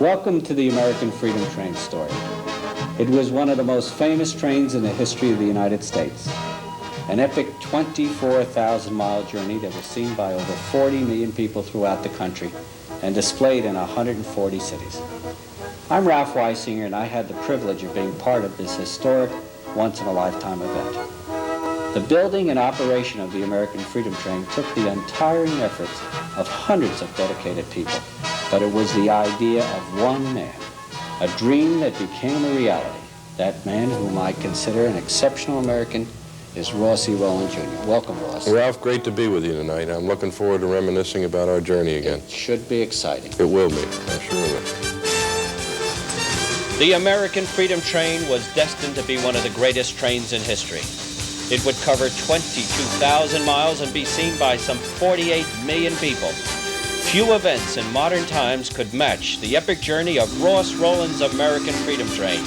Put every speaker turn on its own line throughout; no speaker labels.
Welcome to the American Freedom Train story. It was one of the most famous trains in the history of the United States. An epic 24,000-mile journey that was seen by over 40 million people throughout the country and displayed in 140 cities. I'm Ralph Weisinger, and I had the privilege of being part of this historic, once-in-a-lifetime event. The building and operation of the American Freedom Train took the untiring efforts of hundreds of dedicated people, but it was the idea of one man, a dream that became a reality. That man, whom I consider an exceptional American, is Rossi Rowland Jr. Welcome, Ross.
Ralph, great to be with you tonight. I'm looking forward to reminiscing about our journey again.
It should be exciting.
It will be. I'm sure it will.
The American Freedom Train was destined to be one of the greatest trains in history. It would cover 22,000 miles and be seen by some 48 million people. Few events in modern times could match the epic journey of Ross Rowland's American Freedom Train.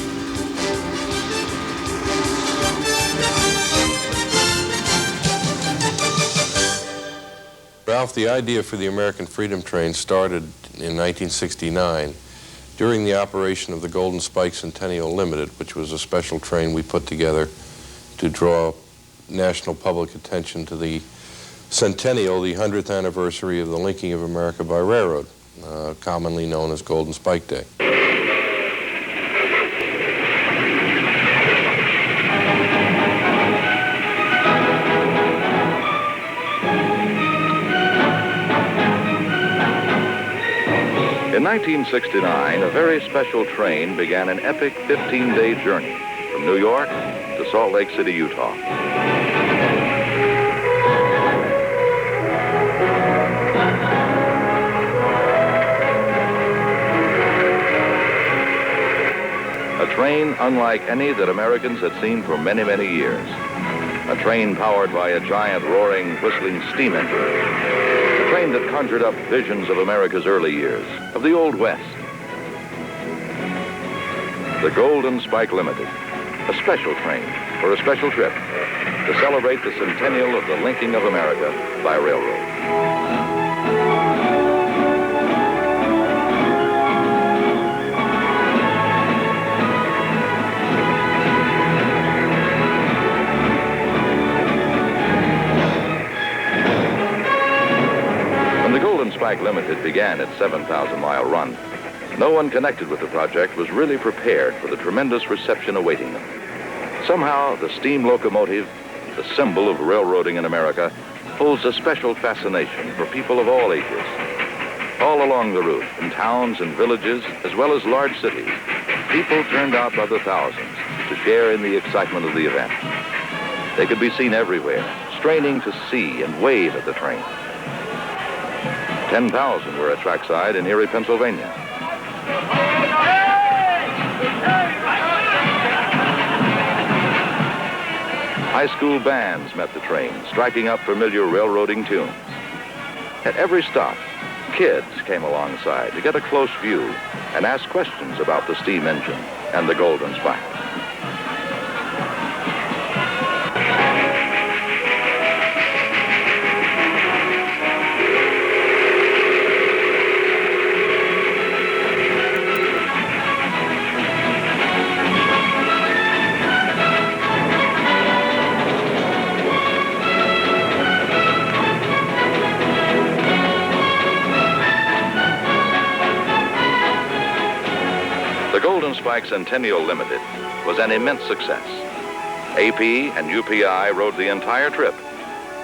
Ralph, the idea for the American Freedom Train started in 1969 during the operation of the Golden Spike Centennial Limited, which was a special train we put together to draw national public attention to the centennial, the 100th anniversary of the linking of America by railroad, commonly known as Golden Spike Day.
In 1969, a very special train began an epic 15-day journey from New York to Salt Lake City, Utah. A train unlike any that Americans had seen for many, many years. A train powered by a giant, roaring, whistling steam engine. A train that conjured up visions of America's early years, of the Old West. The Golden Spike Limited, a special train for a special trip to celebrate the centennial of the linking of America by railroad. Spike Limited began its 7,000-mile run. No one connected with the project was really prepared for the tremendous reception awaiting them. Somehow, the steam locomotive, the symbol of railroading in America, holds a special fascination for people of all ages. All along the route, in towns and villages, as well as large cities, people turned out by the thousands to share in the excitement of the event. They could be seen everywhere, straining to see and wave at the train. 10,000 were at trackside in Erie, Pennsylvania. High school bands met the train, striking up familiar railroading tunes. At every stop, kids came alongside to get a close view and ask questions about the steam engine and the Golden Spike. Spike Centennial Limited was an immense success. AP and UPI rode the entire trip,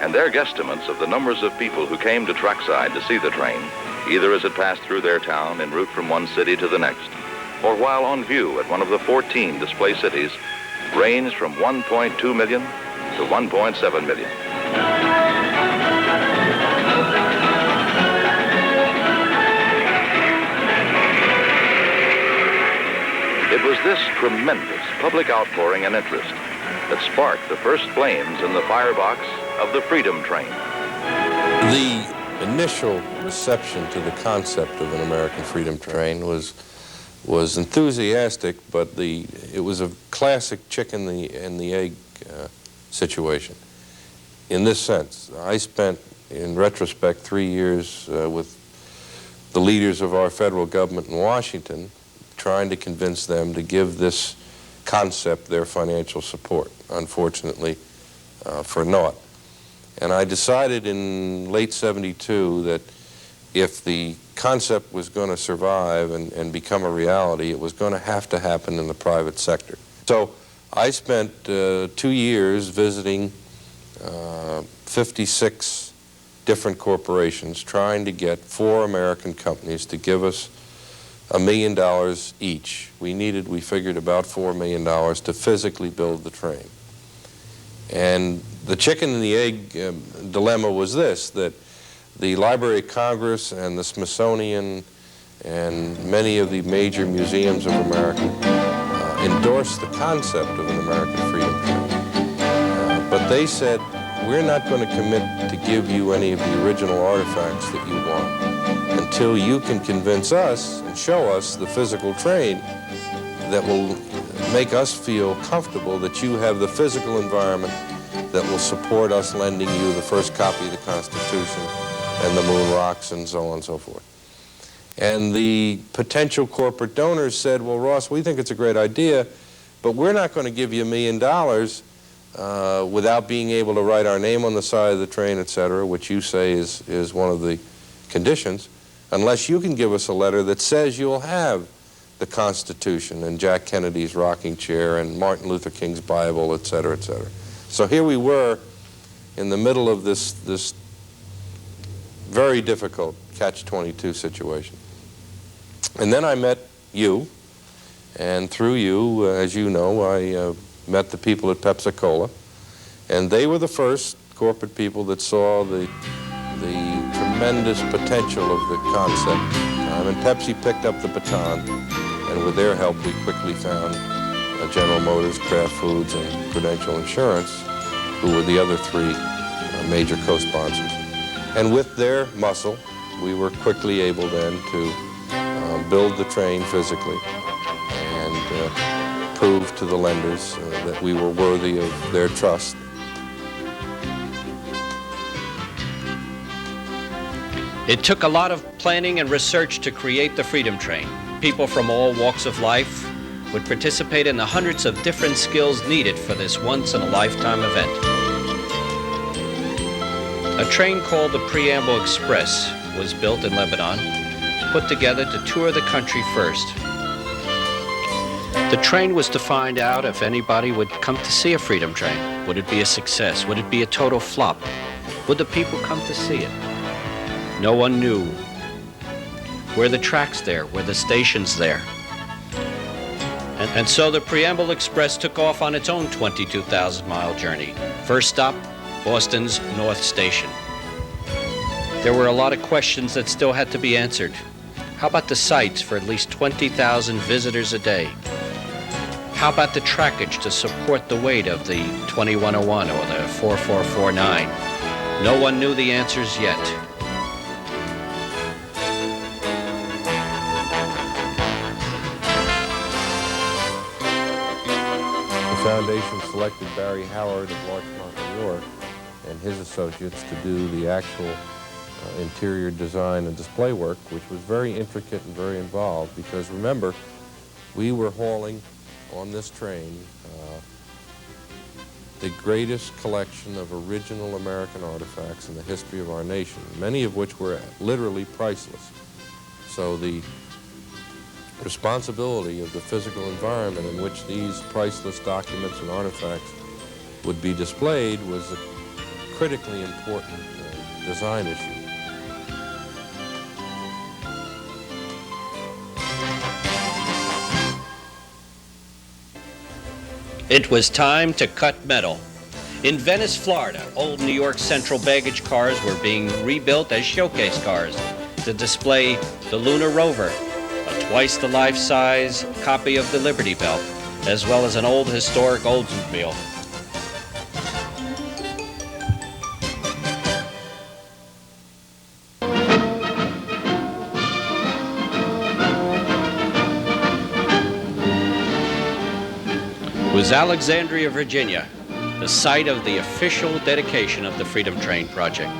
and their guesstimates of the numbers of people who came to trackside to see the train, either as it passed through their town en route from one city to the next, or while on view at one of the 14 display cities, ranged from 1.2 million to 1.7 million. It was this tremendous public outpouring and interest that sparked the first flames in the firebox of the Freedom Train.
The initial reception to the concept of an American Freedom Train was enthusiastic, but it was a classic chicken and the egg situation. In this sense, I spent, in retrospect, 3 years with the leaders of our federal government in Washington, trying to convince them to give this concept their financial support, unfortunately for naught. And I decided in late '72 that if the concept was going to survive and become a reality, it was going to happen in the private sector. So I spent 2 years visiting 56 different corporations trying to get 4 American companies to give us $1 million each. We figured about $4 million to physically build the train. And the chicken and the egg dilemma was this, that the Library of Congress and the Smithsonian and many of the major museums of America endorsed the concept of an American freedom train. But they said, we're not going to commit to give you any of the original artifacts that you want until you can convince us and show us the physical train that will make us feel comfortable that you have the physical environment that will support us lending you the first copy of the Constitution and the moon rocks and so on and so forth. And the potential corporate donors said, well, Ross, we think it's a great idea, but we're not going to give you $1 million without being able to write our name on the side of the train, et cetera, which you say is one of the conditions, unless you can give us a letter that says you'll have the Constitution and Jack Kennedy's rocking chair and Martin Luther King's Bible, et cetera, et cetera. So here we were in the middle of this very difficult catch-22 situation. And then I met you, and through you, as you know, I met the people at Pepsi-Cola, and they were the first corporate people that saw the tremendous potential of the concept. And Pepsi picked up the baton, and with their help, we quickly found General Motors, Kraft Foods, and Prudential Insurance, who were the other 3 major co-sponsors. And with their muscle, we were quickly able then to build the train physically and prove to the lenders that we were worthy of their trust.
It took a lot of planning and research to create the Freedom Train. People from all walks of life would participate in the hundreds of different skills needed for this once-in-a-lifetime event. A train called the Preamble Express was built in Lebanon, put together to tour the country first. The train was to find out if anybody would come to see a Freedom Train. Would it be a success? Would it be a total flop? Would the people come to see it? No one knew. Were the tracks there? Were the stations there? And so the Preamble Express took off on its own 22,000-mile journey. First stop, Boston's North Station. There were a lot of questions that still had to be answered. How about the sights for at least 20,000 visitors a day? How about the trackage to support the weight of the 2101 or the 4449? No one knew the answers yet.
The foundation selected Barry Howard of Larchmont, New York, and his associates to do the actual interior design and display work, which was very intricate and very involved, because remember, we were hauling on this train the greatest collection of original American artifacts in the history of our nation, many of which were literally priceless. So the responsibility of the physical environment in which these priceless documents and artifacts would be displayed was a critically important design issue.
It was time to cut metal. In Venice, Florida, old New York Central baggage cars were being rebuilt as showcase cars to display the Lunar Rover, a twice-the-life-size copy of the Liberty Bell, as well as an old historic Oldsmobile. Was Alexandria, Virginia, the site of the official dedication of the Freedom Train project.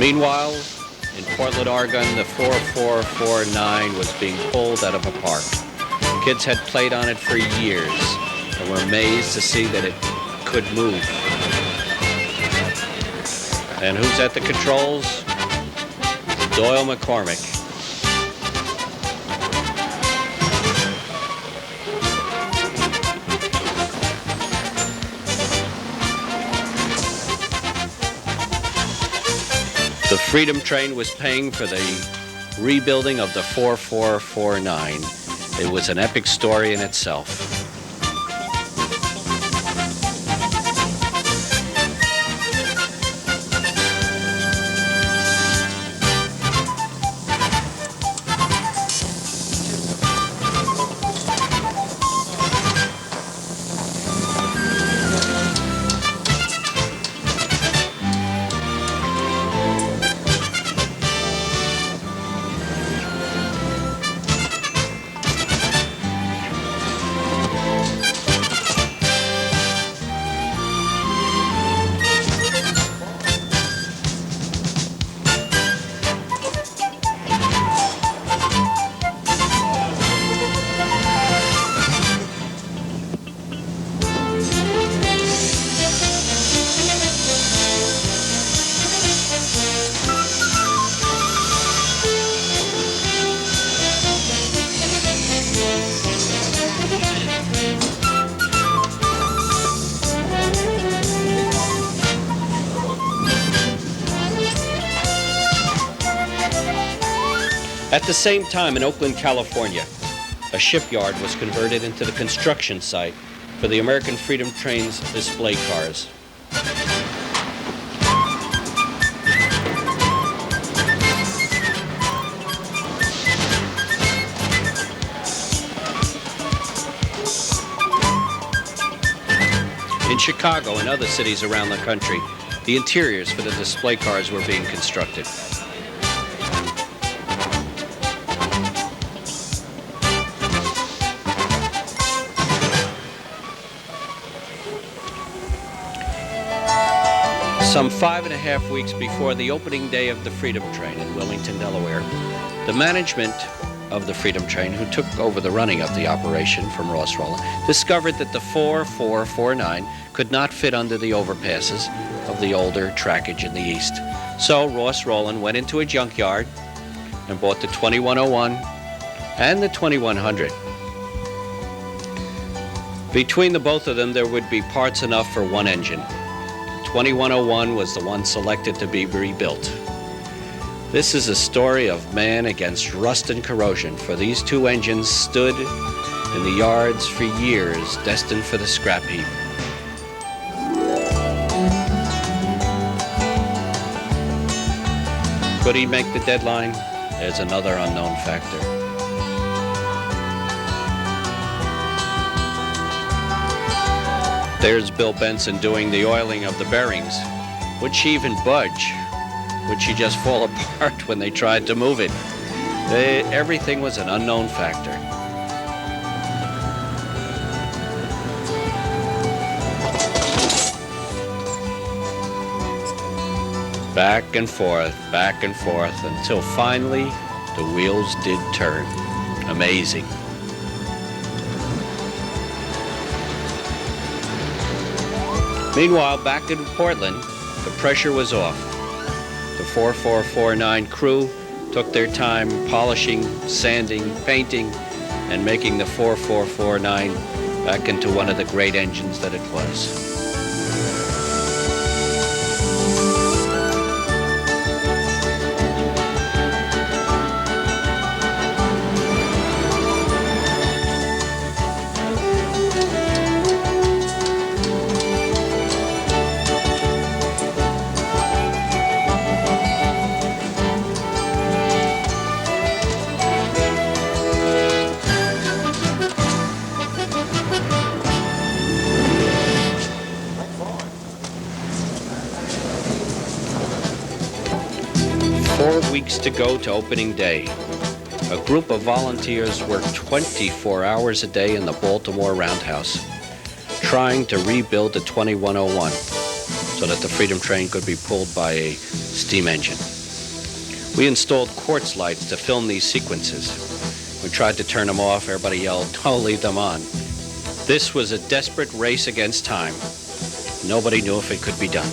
Meanwhile, in Portland, Oregon, the 4449 was being pulled out of a park. Kids had played on it for years and were amazed to see that it could move. And who's at the controls? Doyle McCormick. The Freedom Train was paying for the rebuilding of the 4449. It was an epic story in itself. At the same time, in Oakland, California, a shipyard was converted into the construction site for the American Freedom Train's display cars. In Chicago and other cities around the country, the interiors for the display cars were being constructed. Some 5.5 weeks before the opening day of the Freedom Train in Wilmington, Delaware, the management of the Freedom Train, who took over the running of the operation from Ross Rowland, discovered that the 4449 could not fit under the overpasses of the older trackage in the east. So Ross Rowland went into a junkyard and bought the 2101 and the 2100. Between the both of them, there would be parts enough for one engine. 2101 was the one selected to be rebuilt. This is a story of man against rust and corrosion, for these two engines stood in the yards for years, destined for the scrap heap. Could he make the deadline? There's another unknown factor. There's Bill Benson doing the oiling of the bearings. Would she even budge? Would she just fall apart when they tried to move it? Everything was an unknown factor. Back and forth, until finally the wheels did turn. Amazing. Meanwhile, back in Portland, the pressure was off. The 4449 crew took their time polishing, sanding, painting, and making the 4449 back into one of the great engines that it was. To go to opening day. A group of volunteers worked 24 hours a day in the Baltimore Roundhouse, trying to rebuild the 2101. so that the Freedom train could be pulled by a steam engine. We installed quartz lights to film these sequences. We tried to turn them off. Everybody yelled, "Oh, leave them on." This was a desperate race against time. Nobody knew if it could be done.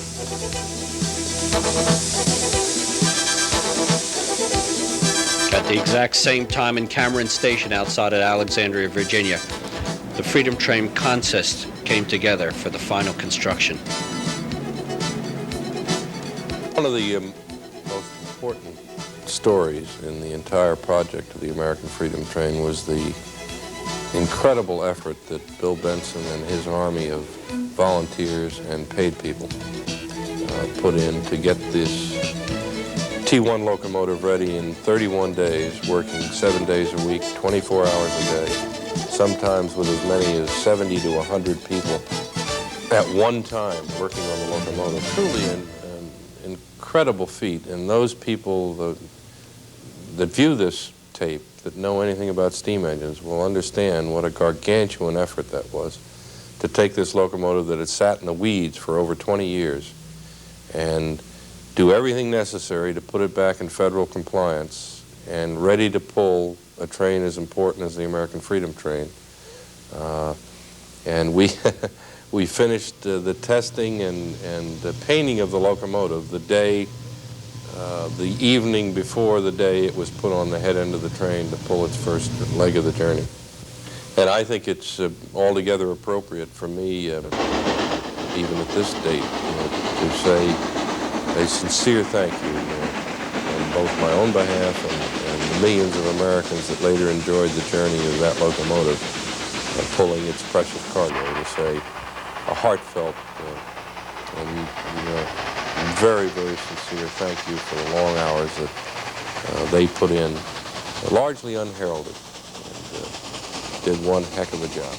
At the exact same time in Cameron Station outside of Alexandria, Virginia, the Freedom train consist came together for the final construction.
One of the most important stories in the entire project of the American Freedom Train was the incredible effort that Bill Benson and his army of volunteers and paid people put in to get this T1 locomotive ready in 31 days, working 7 days a week, 24 hours a day, sometimes with as many as 70 to 100 people at one time working on the locomotive. Truly an incredible feat, and those people that view this tape, that know anything about steam engines, will understand what a gargantuan effort that was to take this locomotive that had sat in the weeds for over 20 years and do everything necessary to put it back in federal compliance and ready to pull a train as important as the American Freedom Train. And we we finished the testing and the painting of the locomotive the evening before the day it was put on the head end of the train to pull its first leg of the journey. And I think it's altogether appropriate for me, even at this date, to say a sincere thank you on both my own behalf and the millions of Americans that later enjoyed the journey of that locomotive pulling its precious cargo, to say a heartfelt and very, very sincere thank you for the long hours that they put in, largely unheralded, and did one heck of a job.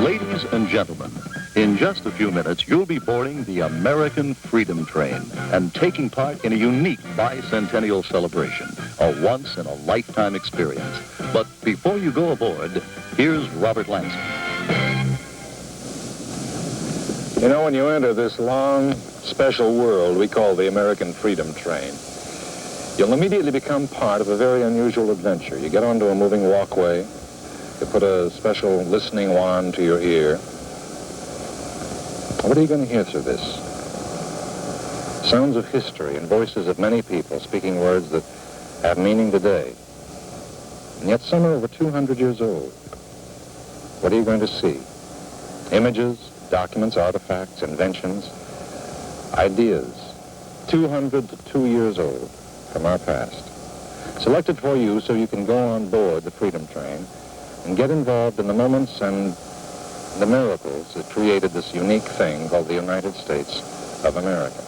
Ladies and gentlemen, in just a few minutes, you'll be boarding the American Freedom Train and taking part in a unique bicentennial celebration, a once-in-a-lifetime experience. But before you go aboard, here's Robert Lansing.
You know, when you enter this long, special world we call the American Freedom Train, you'll immediately become part of a very unusual adventure. You get onto a moving walkway, you put a special listening wand to your ear. What are you going to hear through this? Sounds of history and voices of many people speaking words that have meaning today. And yet some are over 200 years old. What are you going to see? Images, documents, artifacts, inventions, ideas, 200 to 2 years old from our past. Selected for you so you can go on board the Freedom Train and get involved in the moments and the miracles that created this unique thing called the United States of America.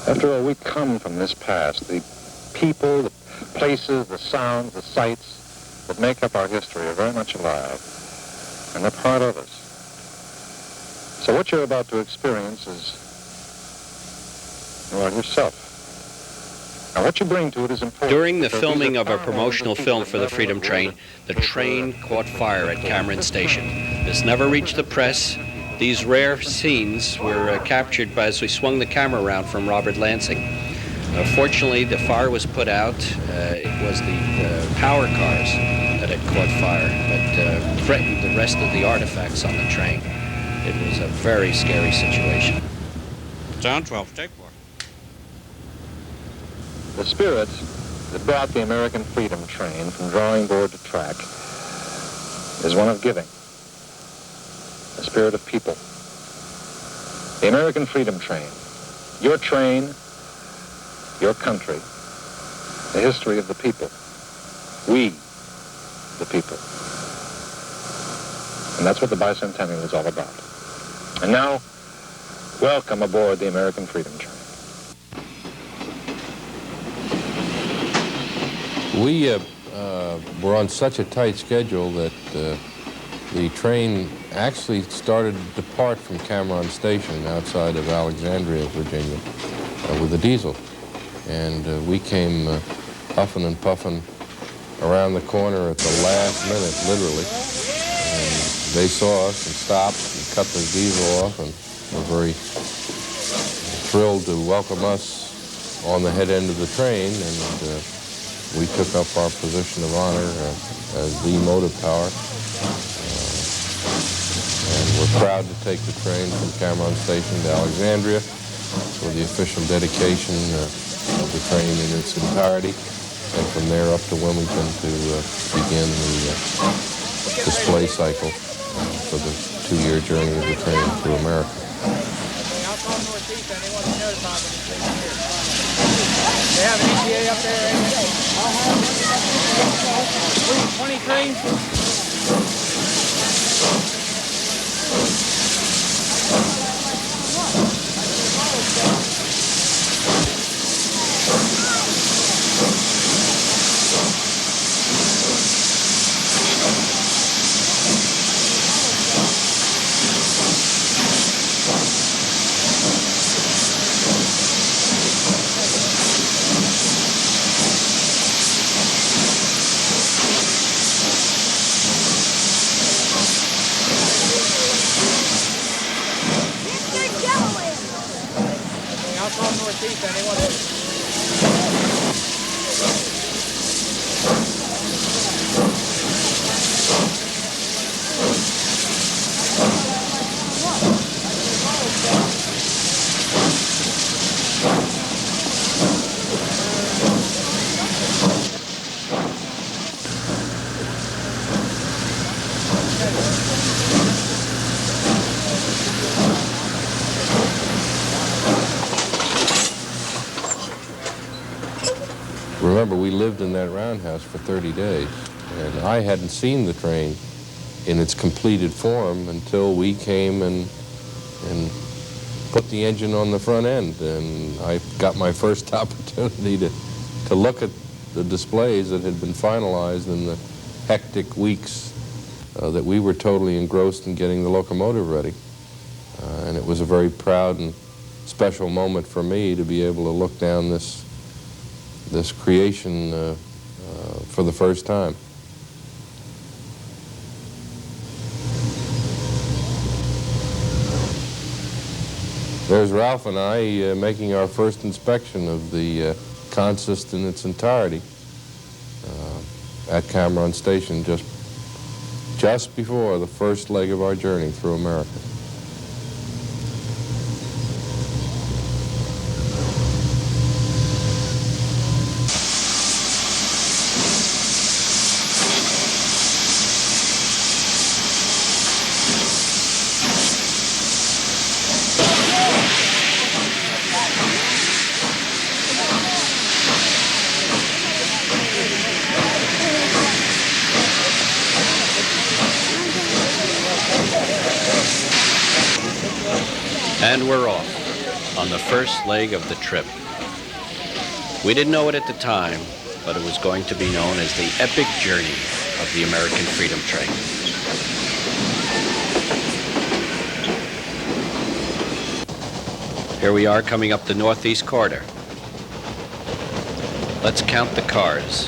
After all, we come from this past. The people, the places, the sounds, the sights that make up our history are very much alive, and they're part of us. So what you're about to experience is, well, yourself. Now, what you bring to it is important.
During the filming of a promotional film for the Freedom Train, the train caught fire at Cameron Station. This never reached the press. These rare scenes were captured as we swung the camera around from Robert Lansing. Fortunately, the fire was put out. It was the power cars that had caught fire that threatened the rest of the artifacts on the train. It was a very scary situation. Down 12, take 4.
The spirit that brought the American Freedom Train from drawing board to track is one of giving, a spirit of people. The American Freedom Train, your train, your country, the history of the people, we, the people. And that's what the bicentennial is all about. And now, welcome aboard the American Freedom Train.
We were on such a tight schedule that the train actually started to depart from Cameron Station outside of Alexandria, Virginia, with a diesel. And we came huffing and puffing around the corner at the last minute, literally. And they saw us and stopped and cut the diesel off and were very thrilled to welcome us on the head end of the train, and we took up our position of honor as the motive power. And we're proud to take the train from Cameron Station to Alexandria for the official dedication of the train in its entirety, and from there up to Wilmington to begin the display cycle for the 2-year journey of the train through America.
They have an ETA up there, right? 20 trains? Northeast, anyone?
Remember, we lived in that roundhouse for 30 days, and I hadn't seen the train in its completed form until we came and put the engine on the front end, and I got my first opportunity to look at the displays that had been finalized in the hectic weeks that we were totally engrossed in getting the locomotive ready. And it was a very proud and special moment for me to be able to look down this creation for the first time. There's Ralph and I making our first inspection of the consist in its entirety at Cameron Station just before the first leg of our journey through America.
And we're off on the first leg of the trip. We didn't know it at the time, but it was going to be known as the epic journey of the American Freedom Train. Here we are coming up the northeast corridor. Let's count the cars.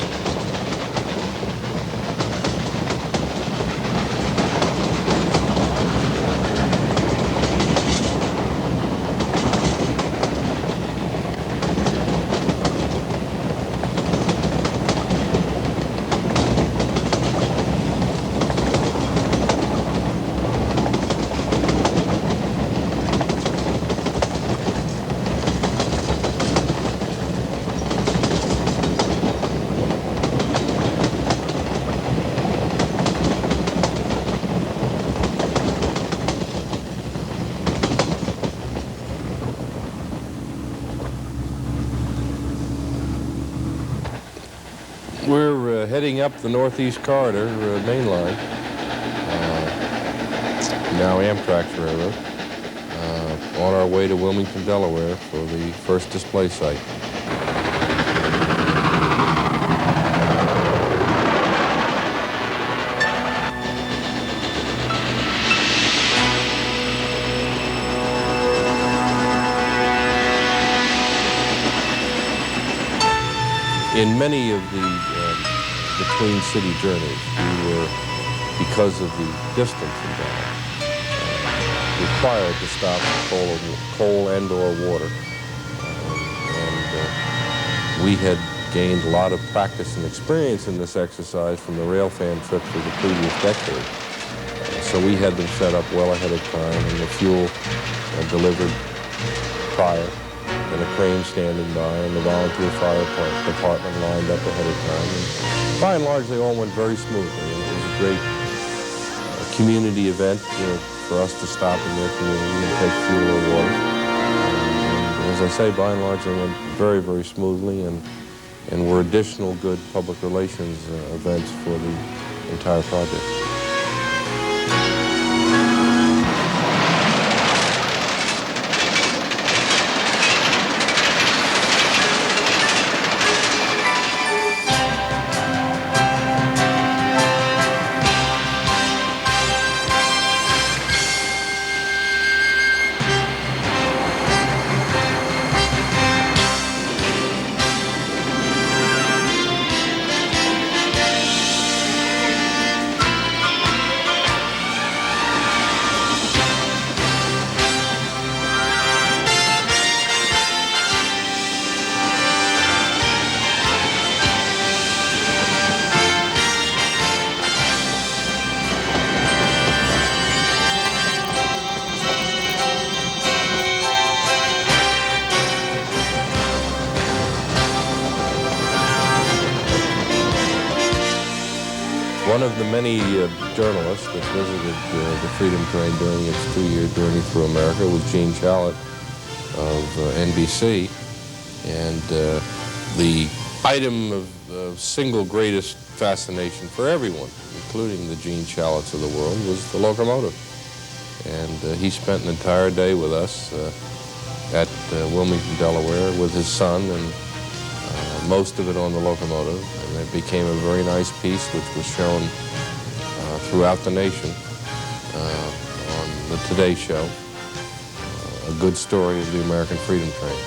We're heading up the northeast corridor, main line, now Amtrak's railroad, on our way to Wilmington, Delaware for the first display site. In many of the between city journeys. We were, because of the distance involved, required to stop for coal and or water. We had gained a lot of practice and experience in this exercise from the railfan trips of the previous decade. So we had them set up well ahead of time, and the fuel delivered prior, and a crane standing by, and the volunteer fire department lined up ahead of time. And by and large, they all went very smoothly, and it was a great community event for us to stop in their community and take fuel or water. And as I say, by and large, they went very, very smoothly, and were additional good public relations events for the entire project. One of the many journalists that visited the Freedom Train during its 2-year journey through America was Gene Shalit of NBC. And the item of single greatest fascination for everyone, including the Gene Shalits of the world, was the locomotive. And he spent an entire day with us at Wilmington, Delaware, with his son, and most of it on the locomotive. And it became a very nice piece, which was shown throughout the nation on the Today Show. A good story of the American Freedom Train.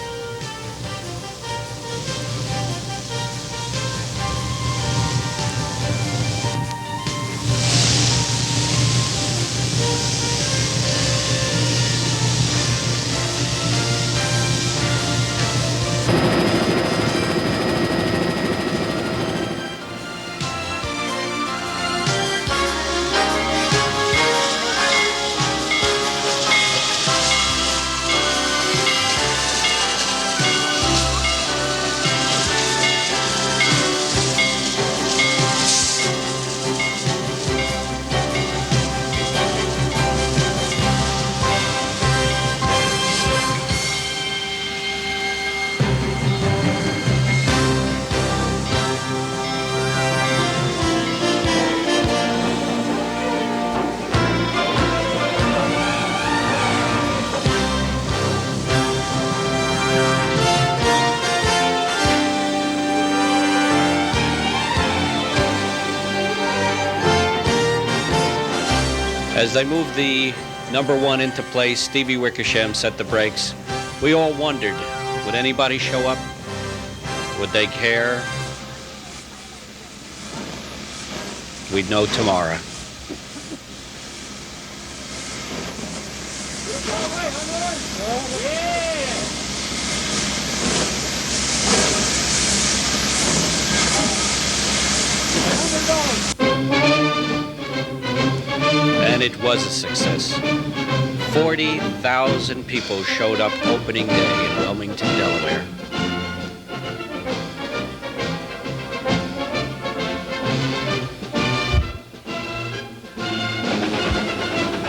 As they moved the number 1 into place, Stevie Wickersham set the brakes. We all wondered, would anybody show up? Would they care? We'd know tomorrow. And it was a success. 40,000 people showed up opening day in Wilmington, Delaware.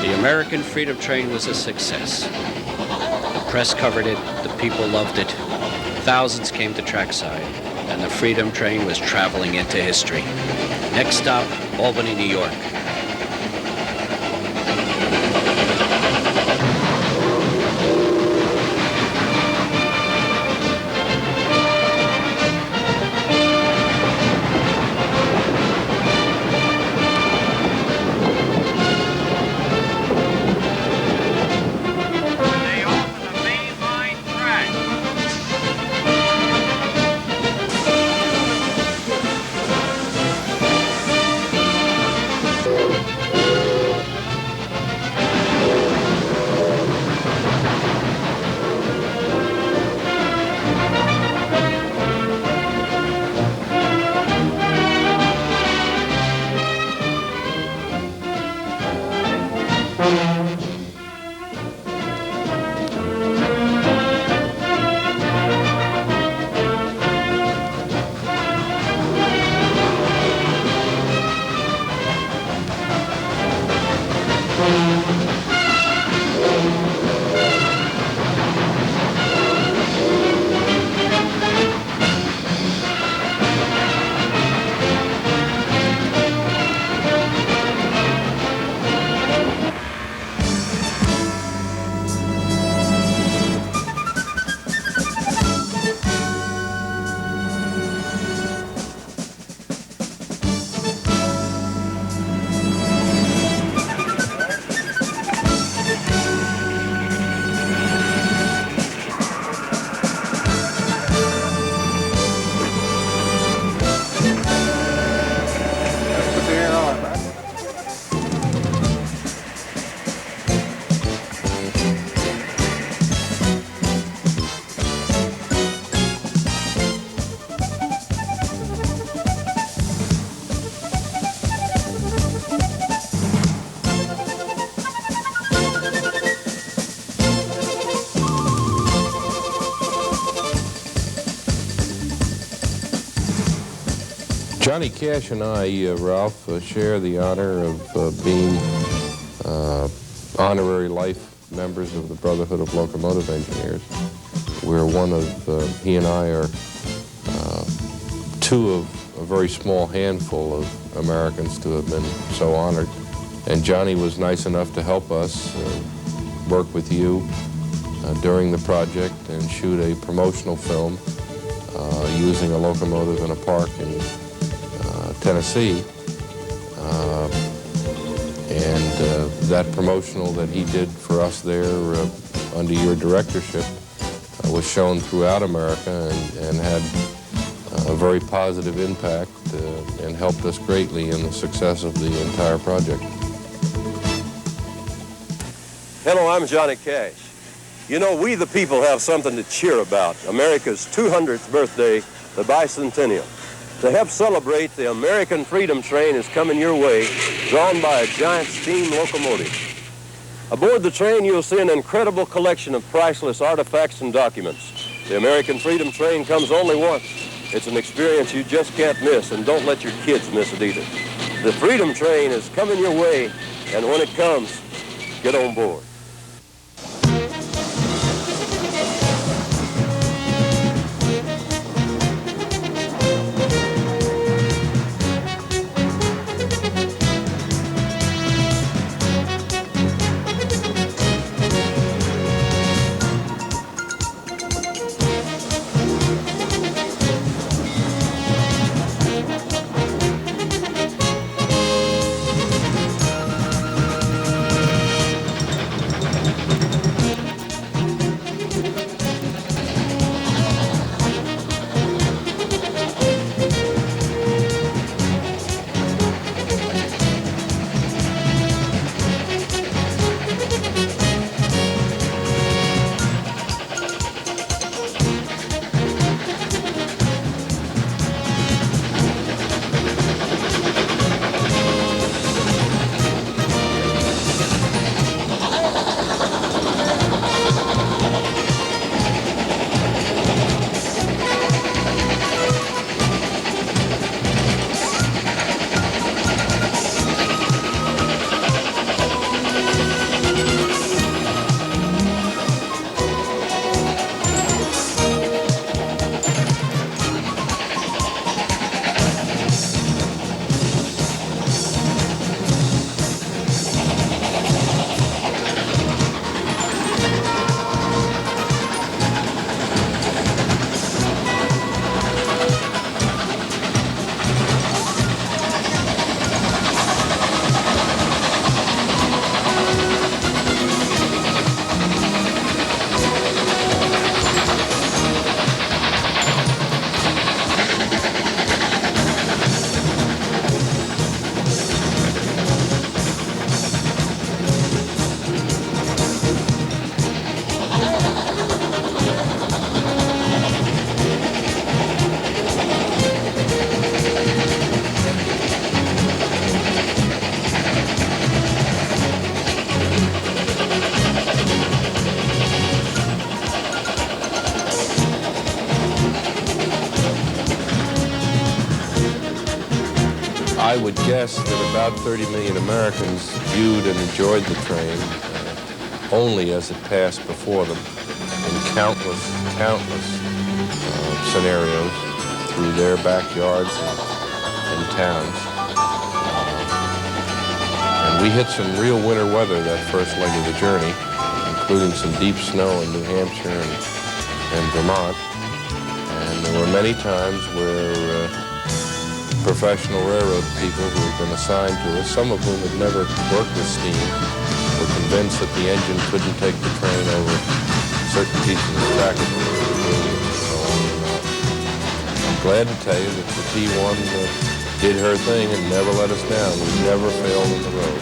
The American Freedom Train was a success. The press covered it, the people loved it. Thousands came to trackside, and the Freedom Train was traveling into history. Next stop, Albany, New York.
Johnny Cash and I, Ralph, share the honor of being honorary life members of the Brotherhood of Locomotive Engineers. We're one of, he and I are two of a very small handful of Americans to have been so honored. And Johnny was nice enough to help us work with you during the project and shoot a promotional film using a locomotive in a park in Tennessee. And that promotional that he did for us there under your directorship was shown throughout America and had a very positive impact and helped us greatly in the success of the entire project.
Hello, I'm Johnny Cash. You know, we the people have something to cheer about. America's 200th birthday, the bicentennial. To help celebrate, the American Freedom Train is coming your way, drawn by a giant steam locomotive. Aboard the train, you'll see an incredible collection of priceless artifacts and documents. The American Freedom Train comes only once. It's an experience you just can't miss, and don't let your kids miss it either. The Freedom Train is coming your way, and when it comes, get on board.
I would guess that about 30 million Americans viewed and enjoyed the train only as it passed before them in countless scenarios through their backyards and towns. And we hit some real winter weather that first leg of the journey, including some deep snow in New Hampshire and Vermont. And there were many times where professional railroad people who had been assigned to us, some of whom had never worked with steam, were convinced that the engine couldn't take the train over certain pieces of track and so on and on. I'm glad to tell you that the T1 did her thing and never let us down. We never failed on the road,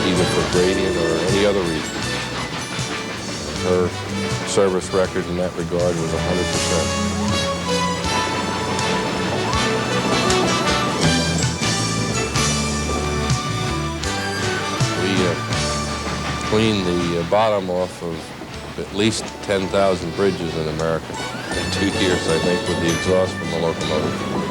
either for gradient or any other reason. Her service record in that regard was 100%. Cleaned the bottom off of at least 10,000 bridges in America in 2 years, I think, with the exhaust from the locomotive.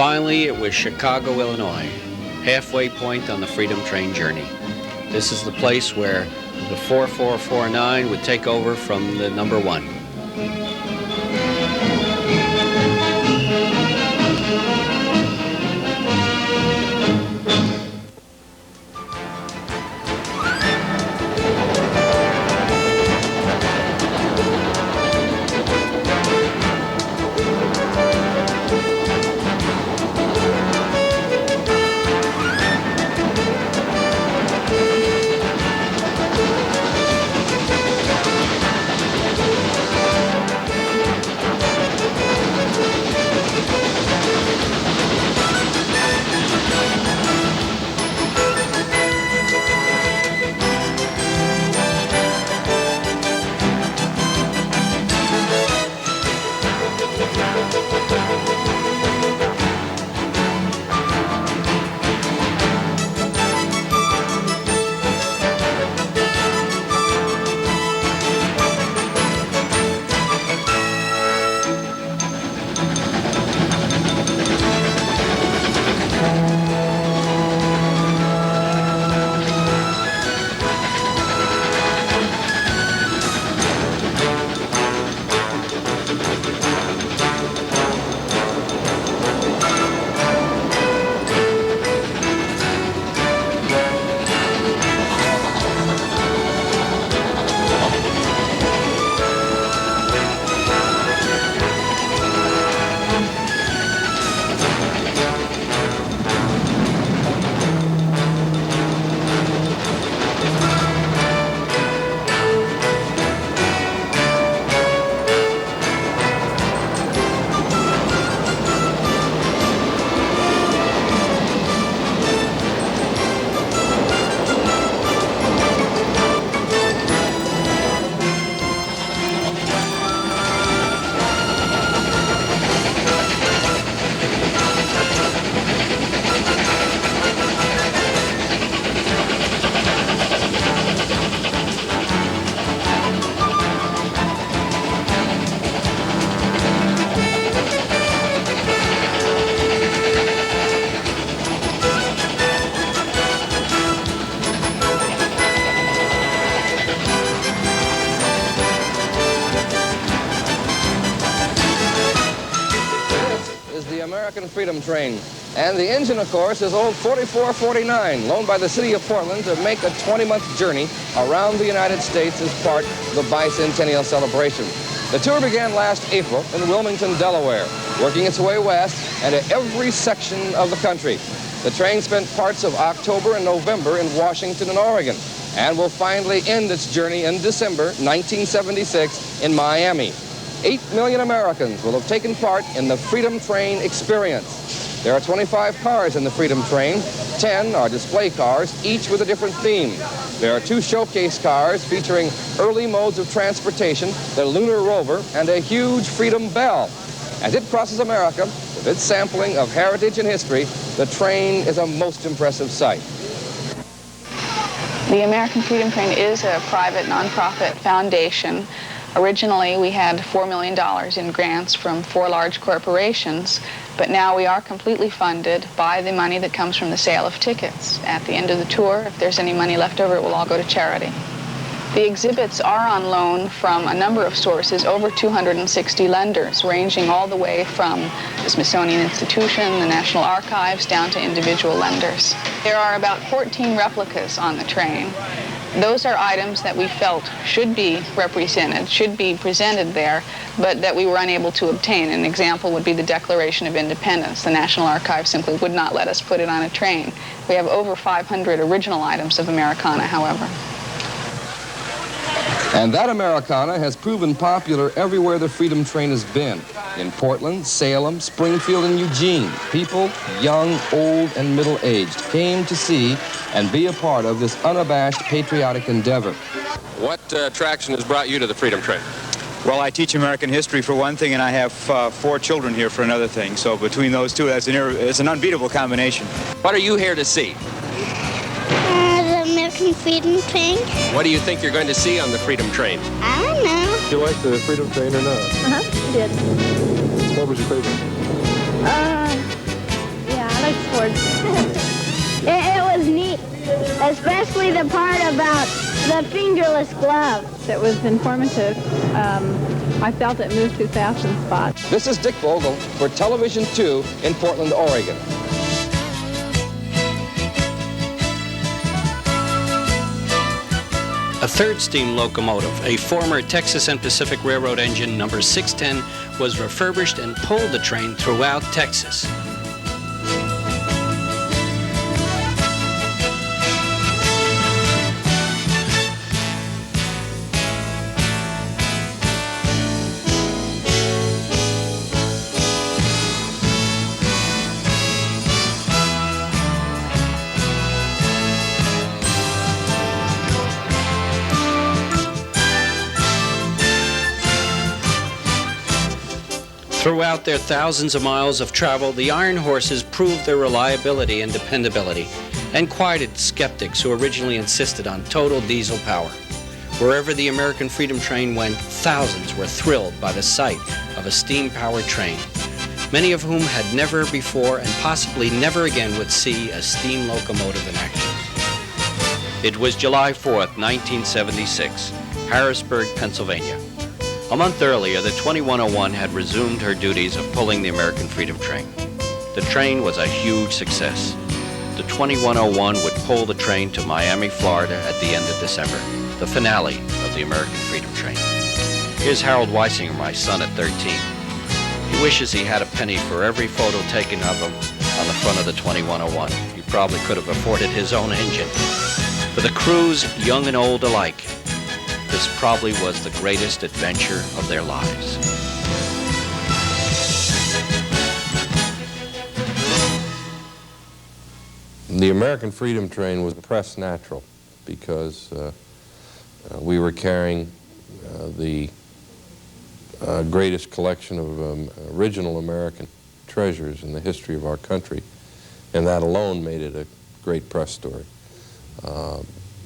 finally, it was Chicago, Illinois, halfway point on the Freedom Train journey. This is the place where the 4449 would take over from the number 1.
Freedom Train. And the engine, of course, is old 4449, loaned by the city of Portland to make a 20-month journey around the United States as part of the bicentennial celebration. The tour began last April in Wilmington, Delaware, working its way west and to every section of the country. The train spent parts of October and November in Washington and Oregon, and will finally end its journey in December 1976 in Miami. 8 million Americans will have taken part in the Freedom Train experience. There are 25 cars in the Freedom Train. 10 are display cars, each with a different theme. There are 2 showcase cars featuring early modes of transportation, the lunar rover, and a huge Freedom Bell. As it crosses America, with its sampling of heritage and history, the train is a most impressive sight.
The American Freedom Train is a private, nonprofit foundation. Originally, we had $4 million in grants from 4 large corporations, but now we are completely funded by the money that comes from the sale of tickets. At the end of the tour, if there's any money left over, it will all go to charity. The exhibits are on loan from a number of sources, over 260 lenders, ranging all the way from the Smithsonian Institution, the National Archives, down to individual lenders. There are about 14 replicas on the train. Those are items that we felt should be represented, should be presented there, but that we were unable to obtain. An example would be the Declaration of Independence. The National Archives simply would not let us put it on a train. We have over 500 original items of Americana, however.
And that Americana has proven popular everywhere the Freedom Train has been. In Portland, Salem, Springfield, and Eugene, people, young, old, and middle-aged, came to see and be a part of this unabashed patriotic endeavor.
What attraction has brought you to the Freedom Train?
Well, I teach American history for one thing, and I have 4 children here for another thing. So between those two, it's an unbeatable combination.
What are you here to see?
The American Freedom Train.
What do you think you're going to see on the Freedom Train?
I don't know.
Do you like the Freedom Train or not?
I did.
What was your favorite?
afterwards. It was neat, especially the part about the fingerless glove.
It was informative. I felt it moved 2,000 spots.
This is Dick Vogel for Television 2 in Portland, Oregon.
A third steam locomotive, a former Texas and Pacific Railroad engine number 610, was refurbished and pulled the train throughout Texas. Throughout their thousands of miles of travel, the Iron Horses proved their reliability and dependability and quieted skeptics who originally insisted on total diesel power. Wherever the American Freedom Train went, thousands were thrilled by the sight of a steam-powered train, many of whom had never before and possibly never again would see a steam locomotive in action. It was July 4th, 1976, Harrisburg, Pennsylvania. A month earlier, the 2101 had resumed her duties of pulling the American Freedom Train. The train was a huge success. The 2101 would pull the train to Miami, Florida at the end of December, the finale of the American Freedom Train. Here's Harold Weisinger, my son at 13. He wishes he had a penny for every photo taken of him on the front of the 2101. He probably could have afforded his own engine. For the crews, young and old alike, this probably was the greatest adventure of their lives.
The American Freedom Train was press natural because we were carrying the greatest collection of original American treasures in the history of our country, and that alone made it a great press story.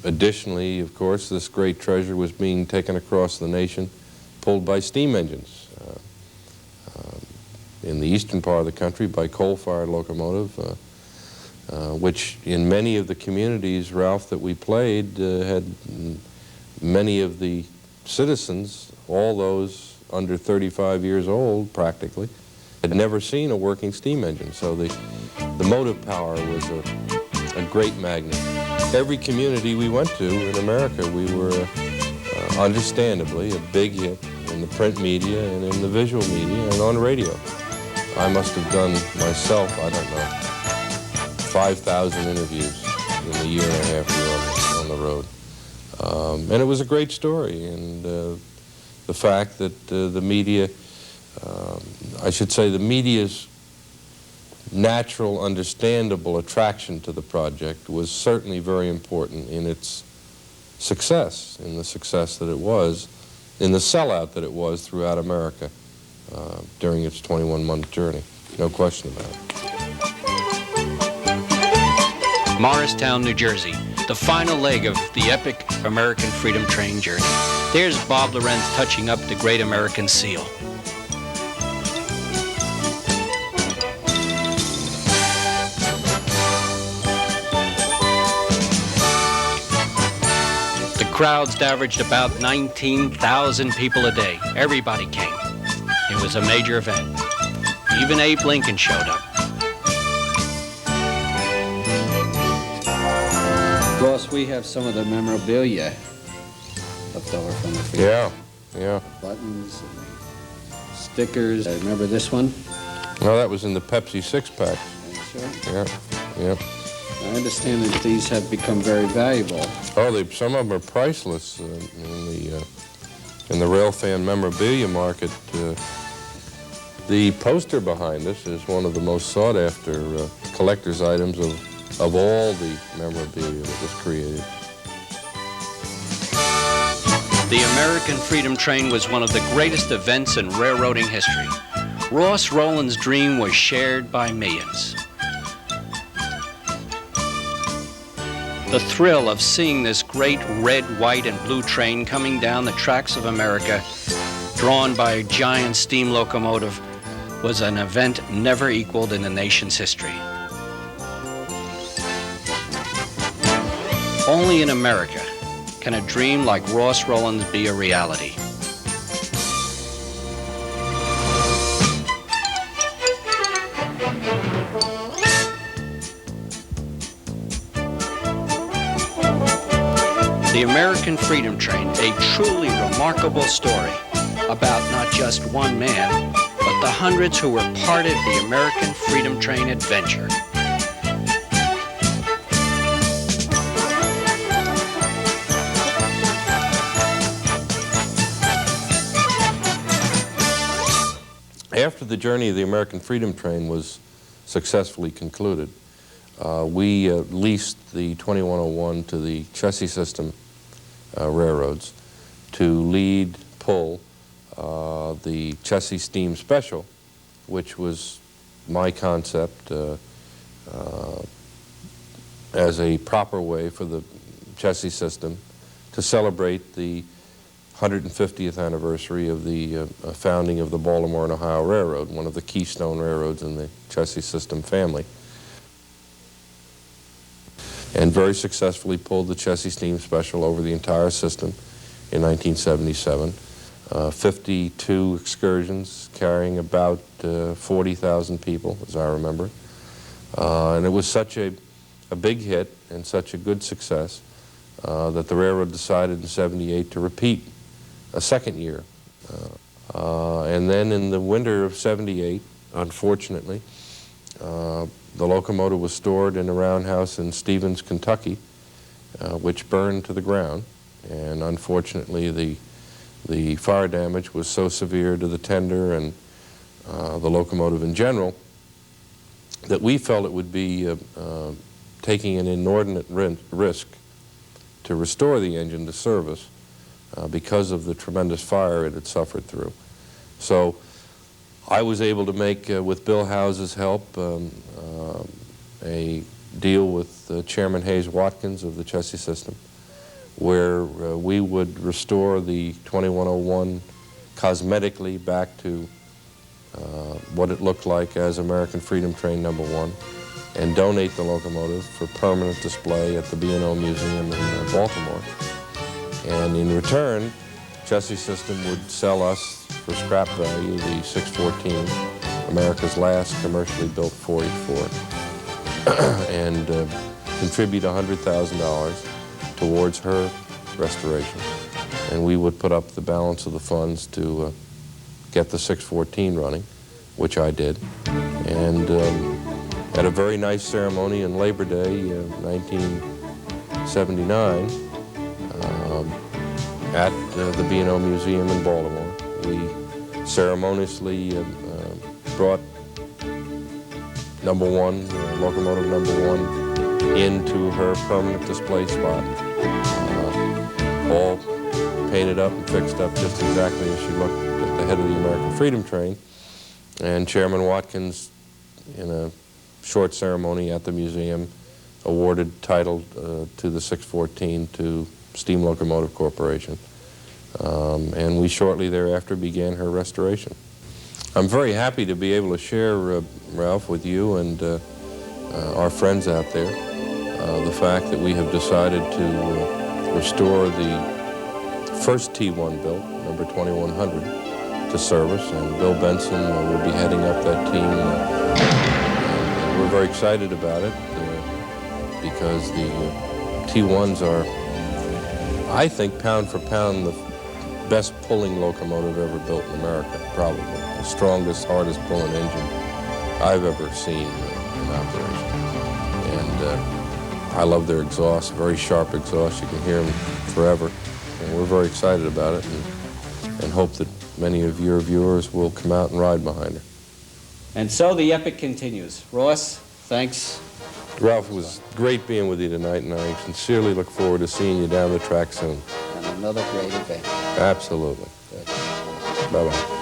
Additionally, of course, this great treasure was being taken across the nation, pulled by steam engines. In the eastern part of the country by coal-fired locomotive, which in many of the communities, Ralph, that we played, had many of the citizens, all those under 35 years old practically, had never seen a working steam engine. So the motive power was a great magnet. Every community we went to in America, we were understandably a big hit in the print media and in the visual media and on radio. I must have done myself, I don't know, 5,000 interviews in the year and a half we were on the road. And it was a great story, and the fact that the media, I should say the media's natural, understandable attraction to the project was certainly very important in its success, in the success that it was, in the sellout that it was throughout America during its 21-month journey. No question about it.
Morristown, New Jersey, the final leg of the epic American Freedom Train journey. There's Bob Lorenz touching up the Great American Seal. Crowds averaged about 19,000 people a day. Everybody came. It was a major event. Even Abe Lincoln showed up.
Ross, we have some of the memorabilia left over from the freedom.
Yeah.
Buttons and stickers. Remember this one?
No, that was in the Pepsi six-pack.
Sure.
Yeah.
I understand that these have become very valuable.
Oh, some of them are priceless in the railfan memorabilia market. The poster behind us is one of the most sought-after collector's items of all the memorabilia that was created.
The American Freedom Train was one of the greatest events in railroading history. Ross Rowland's dream was shared by millions. The thrill of seeing this great red, white, and blue train coming down the tracks of America, drawn by a giant steam locomotive, was an event never equaled in the nation's history. Only in America can a dream like Ross Rowland's be a reality. The American Freedom Train, a truly remarkable story about not just one man, but the hundreds who were part of the American Freedom Train adventure.
After the journey of the American Freedom Train was successfully concluded, we leased the 2101 to the chassis system railroads to lead, pull the chassis steam special, which was my concept as a proper way for the chassis system to celebrate the 150th anniversary of the founding of the Baltimore and Ohio Railroad, one of the keystone railroads in the chassis system family. And very successfully pulled the chassis steam special over the entire system in 1977. 52 excursions carrying about 40,000 people, as I remember. And it was such a big hit and such a good success that the railroad decided in '78 to repeat a second year. And then in the winter of '78, unfortunately, the locomotive was stored in a roundhouse in Stevens, Kentucky, which burned to the ground. And unfortunately, the fire damage was so severe to the tender and the locomotive in general that we felt it would be taking an inordinate risk to restore the engine to service because of the tremendous fire it had suffered through. So I was able to make, with Bill House's help, a deal with Chairman Hayes Watkins of the chassis system, where we would restore the 2101 cosmetically back to what it looked like as American Freedom Train #1, and donate the locomotive for permanent display at the B&O Museum in Baltimore. And in return, chassis system would sell us for scrap value the 614, America's last commercially built 484, and contribute $100,000 towards her restoration. And we would put up the balance of the funds to get the 614 running, which I did. And at a very nice ceremony on Labor Day, 1979, at the B&O Museum in Baltimore, we ceremoniously brought #1, locomotive #1, into her permanent display spot, all painted up and fixed up just exactly as she looked at the head of the American Freedom Train. And Chairman Watkins, in a short ceremony at the museum, awarded title to the 614 to Steam Locomotive Corporation. And we shortly thereafter began her restoration. I'm very happy to be able to share, Ralph, with you and our friends out there the fact that we have decided to restore the first T1 built, number 2100, to service, and Bill Benson will be heading up that team. And we're very excited about it because the T1s are, I think, pound for pound, the best pulling locomotive ever built in America, probably. The strongest, hardest pulling engine I've ever seen in operation. And I love their exhaust, very sharp exhaust. You can hear them forever. And we're very excited about it and hope that many of your viewers will come out and ride behind her.
And so the epic continues. Ross, thanks.
Ralph, it was great being with you tonight, and I sincerely look forward to seeing you down the track soon.
And another great event.
Absolutely. Bye-bye.